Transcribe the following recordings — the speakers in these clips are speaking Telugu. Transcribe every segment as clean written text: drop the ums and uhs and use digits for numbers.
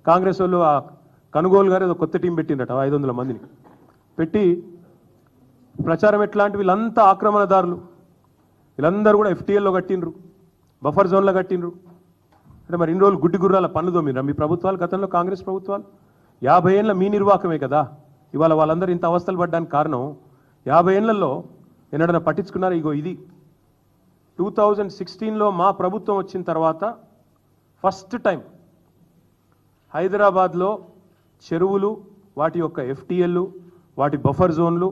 కాంగ్రెస్ వాళ్ళు ఆ కనుగోలు గారు ఏదో కొత్త టీం పెట్టిండట 500 మందిని పెట్టి ప్రచారం ఎట్లాంటి వీళ్ళంతా ఆక్రమణదారులు, వీళ్ళందరూ కూడా ఎఫ్టీఎల్లో కట్టిండ్రు, బఫర్ జోన్లో కట్టిండ్రు. అంటే మరి ఇన్ని రోజులు గుడ్డి గుర్రాల పన్ను దొమ్మిరా మీ ప్రభుత్వాలు, గతంలో కాంగ్రెస్ ప్రభుత్వాలు? 50 ఏళ్ళ మీ నిర్వాహకమే కదా ఇవాళ వాళ్ళందరూ ఇంత అవస్థలు పడ్డానికి కారణం. 50 ఏళ్లలో ఎన్నడన్నా పట్టించుకున్నారు? ఇగో ఇది 2016లో మా ప్రభుత్వం వచ్చిన తర్వాత ఫస్ట్ టైం హైదరాబాద్లో చెరువులు, వాటి యొక్క ఎఫ్టీఎల్, వాటి బఫర్ జోన్లు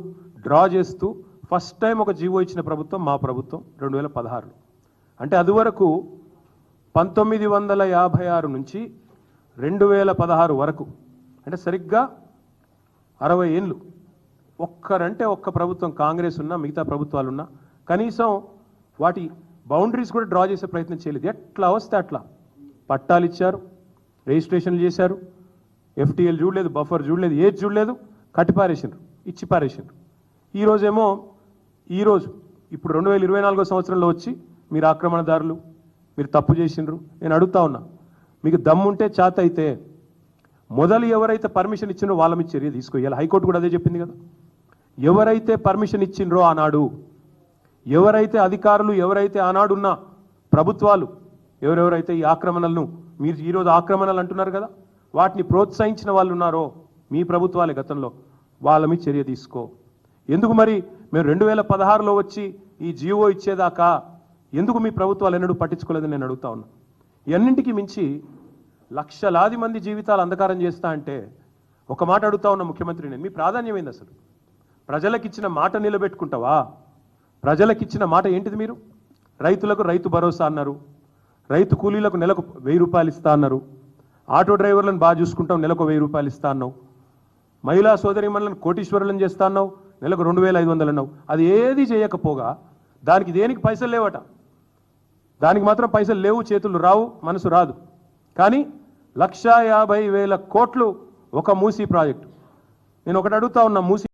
డ్రా చేస్తూ ఫస్ట్ టైం ఒక జీవో ఇచ్చిన ప్రభుత్వం మా ప్రభుత్వం 2016లో. అంటే అదివరకు 1956 నుంచి 2016 వరకు, అంటే సరిగ్గా 60 ఏళ్ళు ఒక్కరంటే ఒక్క ప్రభుత్వం కాంగ్రెస్ ఉన్నా, మిగతా ప్రభుత్వాలు ఉన్నా కనీసం వాటి బౌండరీస్ కూడా డ్రా చేసే ప్రయత్నం చేయలేదు. ఎట్లా వస్తే అట్లా పట్టాలు ఇచ్చారు, రిజిస్ట్రేషన్లు చేశారు, ఎఫ్టీఎల్ చూడలేదు, బఫర్ చూడలేదు, ఏది చూడలేదు, కట్టిపారేసిండ్రు, ఇచ్చి పారేసిండ్రు. ఈరోజు ఇప్పుడు 2024 సంవత్సరంలో వచ్చి మీరు ఆక్రమణదారులు, మీరు తప్పు చేసిండ్రు. నేను అడుగుతా ఉన్నా, మీకు దమ్ముంటే చేత అయితే మొదలు ఎవరైతే పర్మిషన్ ఇచ్చిండ్రో వాళ్ళ మీద చర్య తీసుకోవాలి. హైకోర్టు కూడా అదే చెప్పింది కదా. ఎవరైతే పర్మిషన్ ఇచ్చిండ్రో ఆనాడు, ఎవరైతే అధికారులు, ఎవరైతే ఆనాడున్న ప్రభుత్వాలు, ఎవరెవరైతే ఈ ఆక్రమణలను, మీరు ఈరోజు ఆక్రమణలు అంటున్నారు కదా, వాటిని ప్రోత్సహించిన వాళ్ళు ఉన్నారో మీ ప్రభుత్వాలే గతంలో, వాళ్ళ మీద చర్య తీసుకో. ఎందుకు మరి మేము 2016లో వచ్చి ఈ జీవో ఇచ్చేదాకా ఎందుకు మీ ప్రభుత్వాలు ఎన్నడూ పట్టించుకోలేదని నేను అడుగుతా ఉన్నా. ఇవన్నింటికి మించి లక్షలాది మంది జీవితాలు అంధకారం చేస్తా అంటే ఒక మాట అడుగుతా ఉన్న ముఖ్యమంత్రి, నేను మీ ప్రాధాన్యం ఏంది అసలు? ప్రజలకిచ్చిన మాట నిలబెట్టుకుంటావా? ప్రజలకిచ్చిన మాట ఏంటిది? మీరు రైతులకు రైతు భరోసా అన్నారు, రైతు కూలీలకు నెలకు 1000 రూపాయలు ఇస్తా అన్నారు, ఆటో డ్రైవర్లను బాగా చూసుకుంటాం నెలకు 1000 రూపాయలు ఇస్తా అన్నావు, మహిళా సోదరిమణులను కోటీశ్వరులను చేస్తా అన్నావు, నెలకు 2500 అన్నావు. అది ఏది చేయకపోగా దానికి దేనికి పైసలు లేవట. దానికి మాత్రం పైసలు లేవు, చేతులు రావు, మనసు రాదు. కానీ 1,50,000 కోట్లు ఒక మూసీ ప్రాజెక్టు. నేను ఒకటి అడుగుతా ఉన్నా, మూసీ